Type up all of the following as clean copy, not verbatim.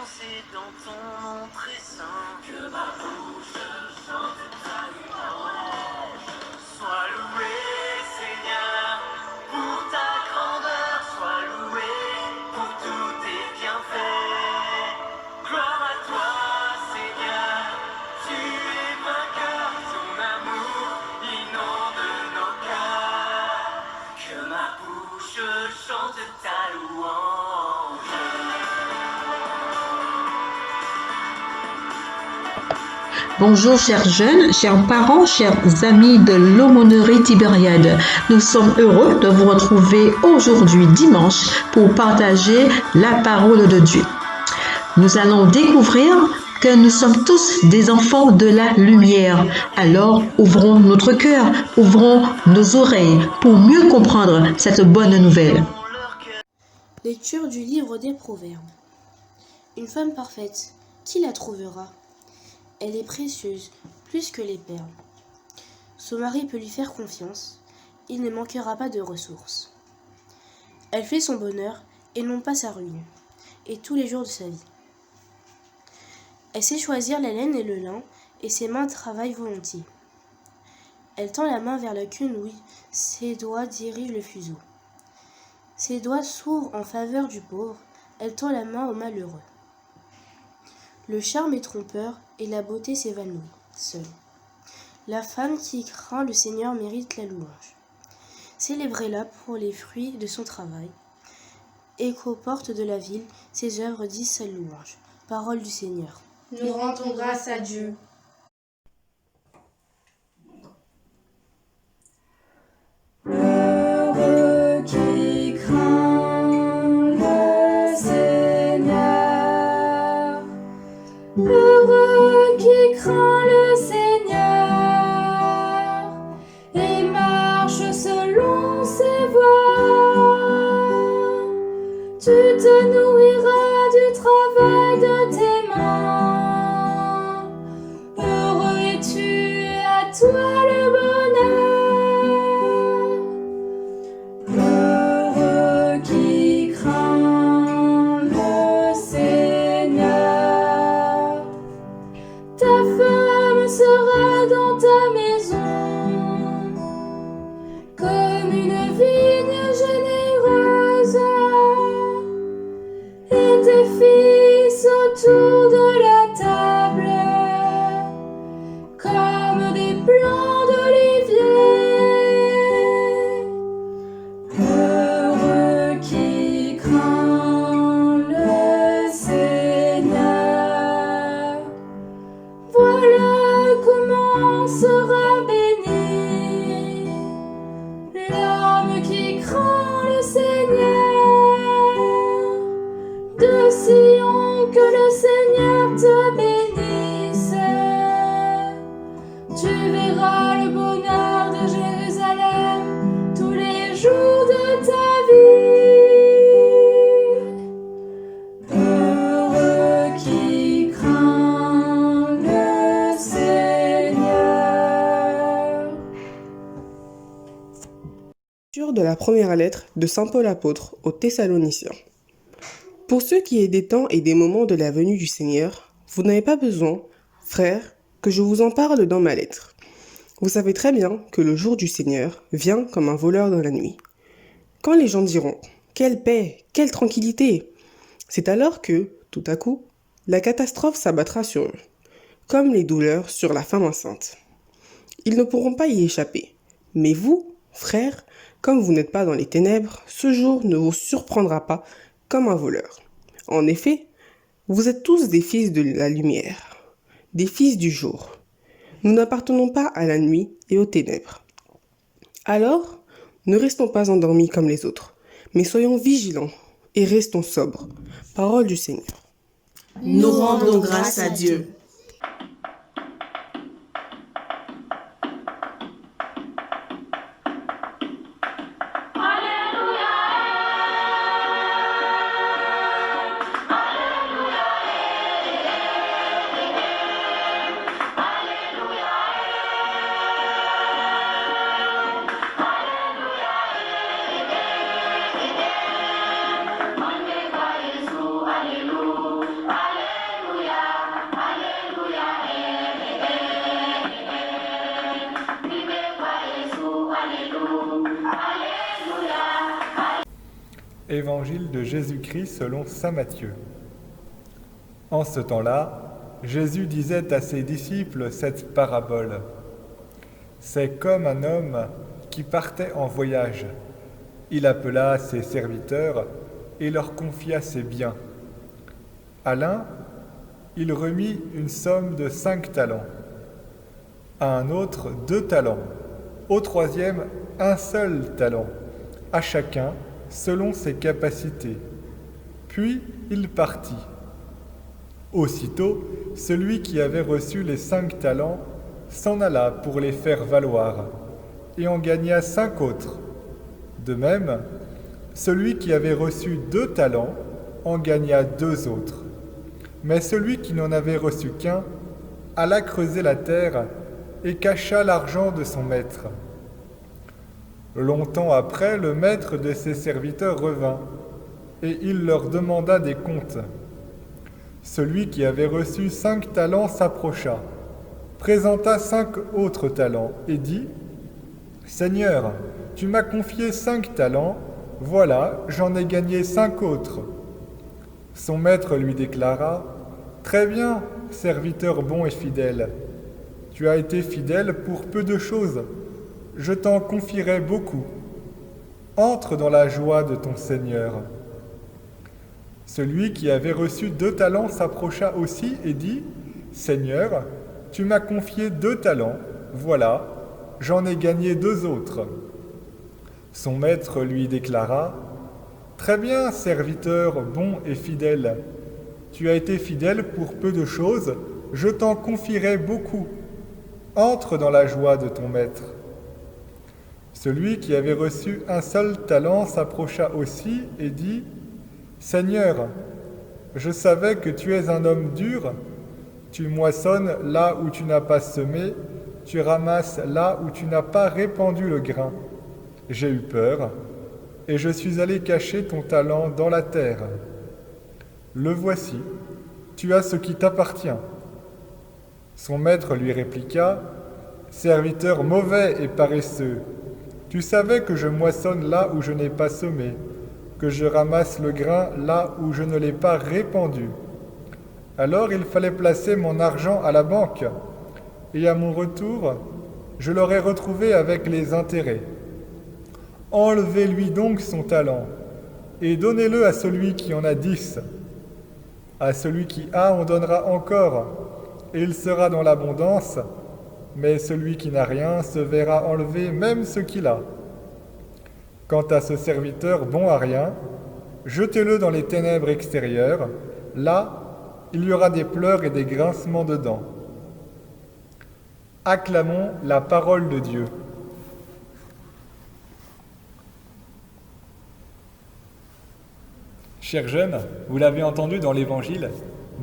c'est dans ton nom très saint que ma bouche chante ta louange. Sois loué, Seigneur, pour ta grandeur. Sois loué pour tous tes bienfaits. Gloire à toi, Seigneur, tu es vainqueur. Ton amour inonde nos cœurs. Que ma bouche chante ta louange. Bonjour chers jeunes, chers parents, chers amis de l'aumônerie Tibériade. Nous sommes heureux de vous retrouver aujourd'hui dimanche pour partager la parole de Dieu. Nous allons découvrir que nous sommes tous des enfants de la lumière. Alors ouvrons notre cœur, ouvrons nos oreilles pour mieux comprendre cette bonne nouvelle. Lecture du livre des Proverbes. Une femme parfaite, qui la trouvera ? Elle est précieuse, plus que les perles. Son mari peut lui faire confiance, il ne manquera pas de ressources. Elle fait son bonheur et non pas sa ruine, et tous les jours de sa vie. Elle sait choisir la laine et le lin, et ses mains travaillent volontiers. Elle tend la main vers la quenouille, ses doigts dirigent le fuseau. Ses doigts s'ouvrent en faveur du pauvre, elle tend la main au malheureux. Le charme est trompeur et la beauté s'évanouit, seule. La femme qui craint le Seigneur mérite la louange. Célébrez-la pour les fruits de son travail. Et qu'aux portes de la ville, ses œuvres disent sa louange. Parole du Seigneur. Nous rendons grâce à Dieu. Heureux qui craint le Seigneur. Heureux qui craint le Seigneur et marche selon ses voies. Tu te nourriras du travail de tes mains. Heureux es-tu, à toi le bonheur. Heureux qui craint le Seigneur. Ta femme sera dans ta maison, comme une vigne généreuse, et tes fils autour de la table, comme des plants d'olivier. Heureux qui craint le Seigneur. Voilà comment sera béni l'homme qui craint le Seigneur. De Sion, que le Seigneur te bénisse. Tu verras le bonheur de Jérusalem tous les jours de ta vie. Heureux qui craint le Seigneur. Lecture de la première lettre de saint Paul apôtre aux Thessaloniciens. Pour ce qui est des temps et des moments de la venue du Seigneur, vous n'avez pas besoin, frères, que je vous en parle dans ma lettre. Vous savez très bien que le jour du Seigneur vient comme un voleur dans la nuit. Quand les gens diront « Quelle paix, quelle tranquillité !» c'est alors que, tout à coup, la catastrophe s'abattra sur eux, comme les douleurs sur la femme enceinte. Ils ne pourront pas y échapper. Mais vous, frères, comme vous n'êtes pas dans les ténèbres, ce jour ne vous surprendra pas comme un voleur. En effet, vous êtes tous des fils de la lumière, des fils du jour. Nous n'appartenons pas à la nuit et aux ténèbres. Alors, ne restons pas endormis comme les autres, mais soyons vigilants et restons sobres. Parole du Seigneur. Nous rendons grâce à Dieu. Alléluia. Évangile de Jésus-Christ selon saint Matthieu. En ce temps-là, Jésus disait à ses disciples cette parabole. C'est comme un homme qui partait en voyage. Il appela ses serviteurs et leur confia ses biens. À l'un, il remit une somme de 5 talents, à un autre 2 talents, au troisième 1 seul talent, à chacun selon ses capacités. Puis il partit. Aussitôt, celui qui avait reçu les 5 talents s'en alla pour les faire valoir, et en gagna 5 autres. De même, celui qui avait reçu 2 talents en gagna 2 autres. Mais celui qui n'en avait reçu qu'un alla creuser la terre et cacha l'argent de son maître. Longtemps après, le maître de ses serviteurs revint, et il leur demanda des comptes. Celui qui avait reçu 5 talents s'approcha, présenta 5 autres talents, et dit « Seigneur, tu m'as confié 5 talents, voilà, j'en ai gagné 5 autres. » Son maître lui déclara « Très bien, serviteur bon et fidèle. Tu as été fidèle pour peu de choses. Je t'en confierai beaucoup. Entre dans la joie de ton Seigneur. » Celui qui avait reçu 2 talents s'approcha aussi et dit « Seigneur, tu m'as confié 2 talents, voilà, j'en ai gagné 2 autres. » Son maître lui déclara « Très bien, serviteur bon et fidèle. Tu as été fidèle pour peu de choses, je t'en confierai beaucoup. Entre dans la joie de ton maître. » Celui qui avait reçu 1 seul talent s'approcha aussi et dit « Seigneur, je savais que tu es un homme dur, tu moissonnes là où tu n'as pas semé, tu ramasses là où tu n'as pas répandu le grain. J'ai eu peur, et je suis allé cacher ton talent dans la terre. Le voici, tu as ce qui t'appartient. » Son maître lui répliqua « Serviteur mauvais et paresseux, tu savais que je moissonne là où je n'ai pas semé, que je ramasse le grain là où je ne l'ai pas répandu. Alors il fallait placer mon argent à la banque, et à mon retour, je l'aurais retrouvé avec les intérêts. Enlevez-lui donc son talent, et donnez-le à celui qui en a 10. À celui qui a, on donnera encore, et il sera dans l'abondance, mais celui qui n'a rien se verra enlever même ce qu'il a. Quant à ce serviteur bon à rien, jetez-le dans les ténèbres extérieures, là, il y aura des pleurs et des grincements de dents. » Acclamons la parole de Dieu. Chers jeunes, vous l'avez entendu dans l'Évangile,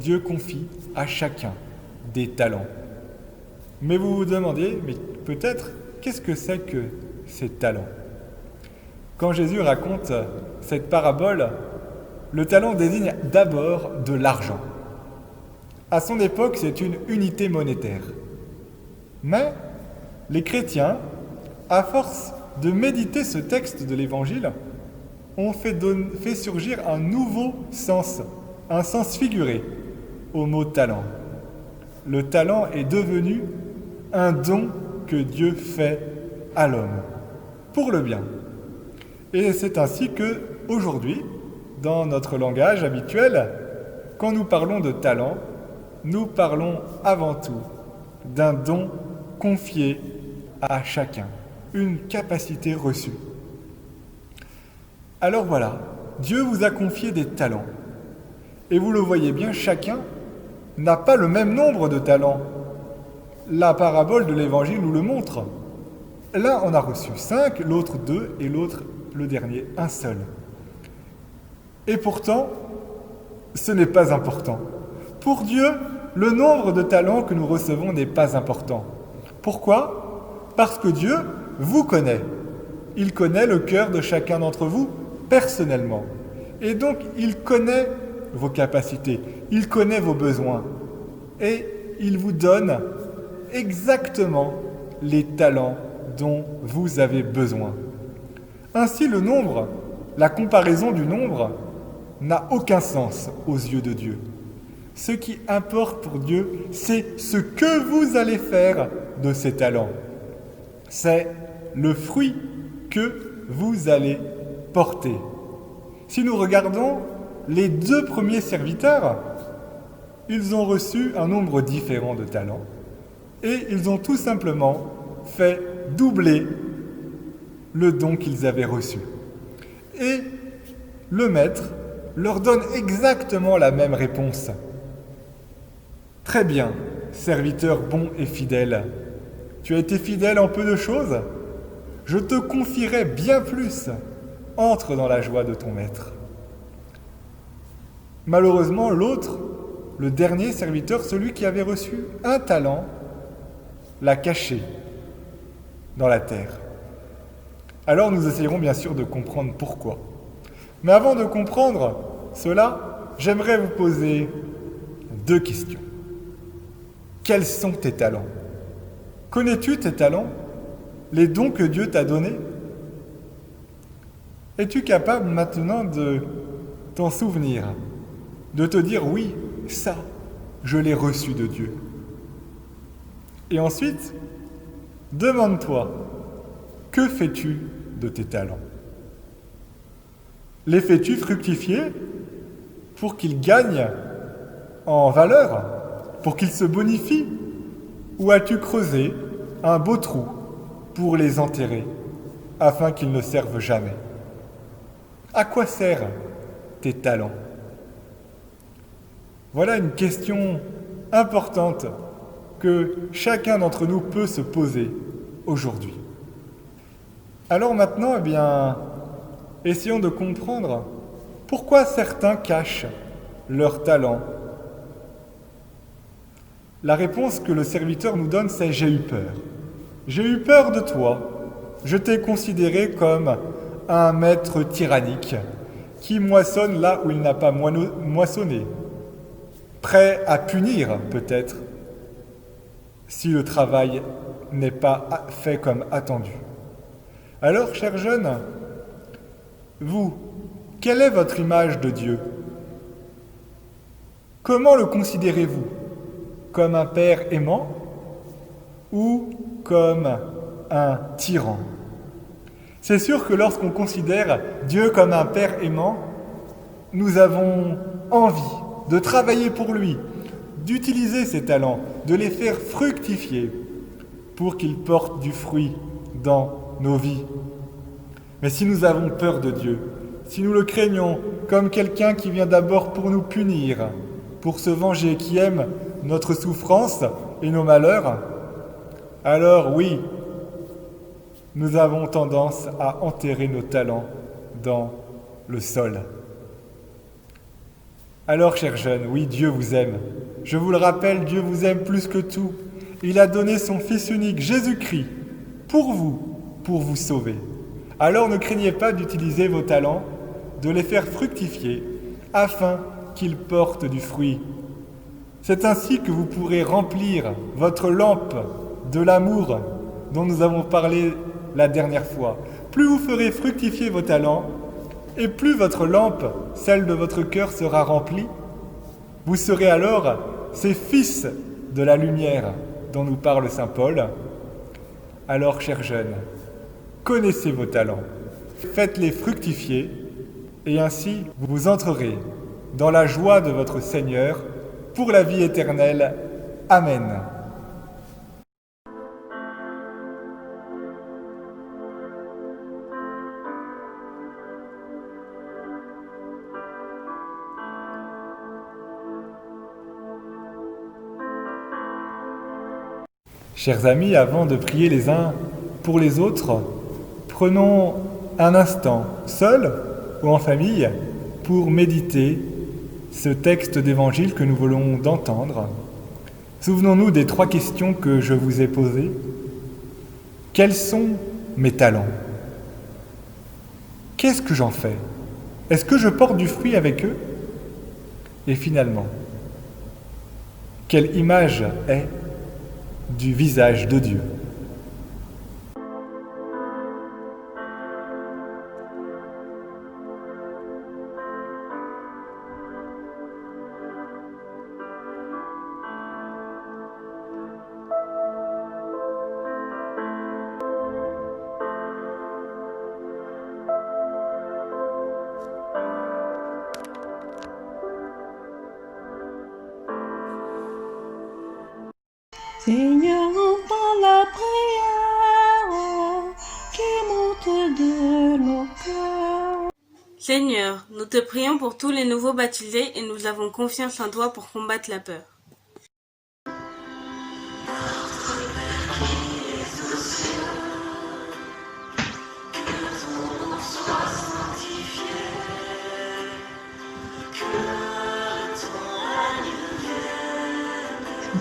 Dieu confie à chacun des talents. Mais vous vous demandez, mais peut-être, qu'est-ce que c'est que ces talents ? Quand Jésus raconte cette parabole, le talent désigne d'abord de l'argent. À son époque, c'est une unité monétaire. Mais les chrétiens, à force de méditer ce texte de l'Évangile, ont fait surgir un nouveau sens, un sens figuré au mot talent. Le talent est devenu un don que Dieu fait à l'homme, pour le bien. Et c'est ainsi que, aujourd'hui, dans notre langage habituel, quand nous parlons de talent, nous parlons avant tout d'un don confié à chacun, une capacité reçue. Alors voilà, Dieu vous a confié des talents. Et vous le voyez bien, chacun n'a pas le même nombre de talents. La parabole de l'Évangile nous le montre. L'un en a reçu 5, l'autre 2 et l'autre, le dernier, 1 seul. Et pourtant, ce n'est pas important. Pour Dieu, le nombre de talents que nous recevons n'est pas important. Pourquoi ? Parce que Dieu vous connaît. Il connaît le cœur de chacun d'entre vous personnellement. Et donc, il connaît vos capacités, il connaît vos besoins. Et il vous donne exactement les talents dont vous avez besoin. Ainsi, le nombre la comparaison du nombre n'a aucun sens aux yeux de Dieu. Ce qui importe pour Dieu, c'est ce que vous allez faire de ces talents. C'est le fruit que vous allez porter. Si nous regardons les 2 premiers serviteurs, ils ont reçu un nombre différent de talents et ils ont tout simplement fait doubler le don qu'ils avaient reçu. Et le maître leur donne exactement la même réponse. Très bien, serviteur bon et fidèle. Tu as été fidèle en peu de choses? Je te confierai bien plus. Entre dans la joie de ton maître. Malheureusement, l'autre, le dernier serviteur, celui qui avait reçu un talent, l'a caché dans la terre. Alors nous essayerons bien sûr de comprendre pourquoi. Mais avant de comprendre cela, j'aimerais vous poser 2 questions. Quels sont tes talents? Connais-tu tes talents? Les dons que Dieu t'a donnés? Es-tu capable maintenant de t'en souvenir, de te dire oui, ça, je l'ai reçu de Dieu? Et ensuite, demande-toi, que fais-tu de tes talents? Les fais-tu fructifier pour qu'ils gagnent en valeur, pour qu'ils se bonifient? Ou as-tu creusé un beau trou pour les enterrer, afin qu'ils ne servent jamais? À quoi servent tes talents? Voilà une question importante que chacun d'entre nous peut se poser aujourd'hui. Alors maintenant, essayons de comprendre pourquoi certains cachent leurs talents. La réponse que le serviteur nous donne, c'est « j'ai eu peur ». J'ai eu peur de toi. Je t'ai considéré comme un maître tyrannique qui moissonne là où il n'a pas moissonné, prêt à punir peut-être si le travail n'est pas fait comme attendu. Alors, chers jeunes, vous, quelle est votre image de Dieu? Comment le considérez-vous? Comme un père aimant ou comme un tyran? C'est sûr que lorsqu'on considère Dieu comme un père aimant, nous avons envie de travailler pour lui, d'utiliser ses talents, de les faire fructifier pour qu'ils portent du fruit dans nos vies. Mais si nous avons peur de Dieu, si nous le craignons comme quelqu'un qui vient d'abord pour nous punir, pour se venger, qui aime notre souffrance et nos malheurs, alors oui, nous avons tendance à enterrer nos talents dans le sol. Alors, chers jeunes, oui, Dieu vous aime. Je vous le rappelle, Dieu vous aime plus que tout. Il a donné son Fils unique, Jésus-Christ, pour vous sauver. Alors ne craignez pas d'utiliser vos talents, de les faire fructifier, afin qu'ils portent du fruit. C'est ainsi que vous pourrez remplir votre lampe de l'amour dont nous avons parlé la dernière fois. Plus vous ferez fructifier vos talents, et plus votre lampe, celle de votre cœur, sera remplie. Vous serez alors ces fils de la lumière dont nous parle saint Paul. Alors, chers jeunes, connaissez vos talents, faites-les fructifier, et ainsi vous entrerez dans la joie de votre Seigneur pour la vie éternelle. Amen. Chers amis, avant de prier les uns pour les autres, prenons un instant, seul ou en famille, pour méditer ce texte d'évangile que nous voulons d'entendre. Souvenons-nous des 3 questions que je vous ai posées. Quels sont mes talents? Qu'est-ce que j'en fais? Est-ce que je porte du fruit avec eux? Et finalement, quelle image est du visage de Dieu? Seigneur, entends la prière qui monte de nos cœurs. Seigneur, nous te prions pour tous les nouveaux baptisés et nous avons confiance en toi pour combattre la peur.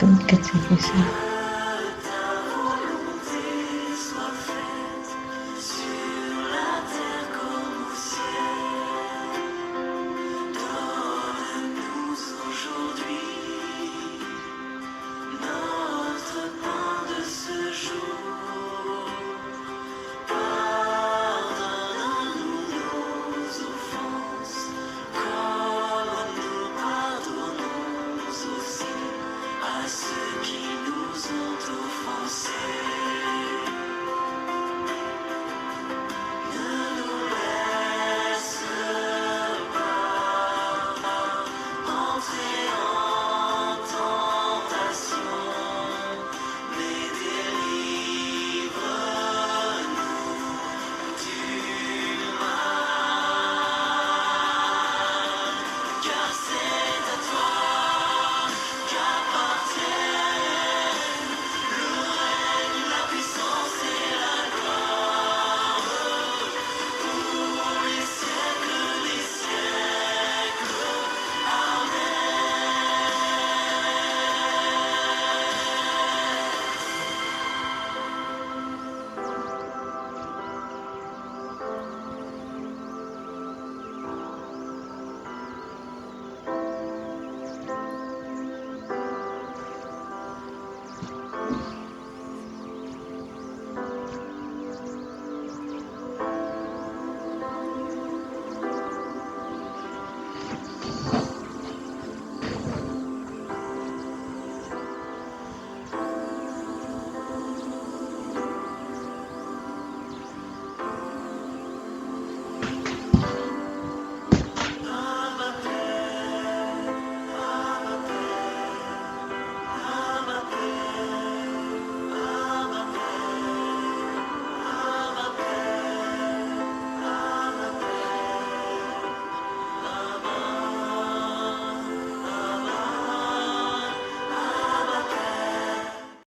Donc, qu'est-ce que c'est ça? Ceux qui nous ont offensés.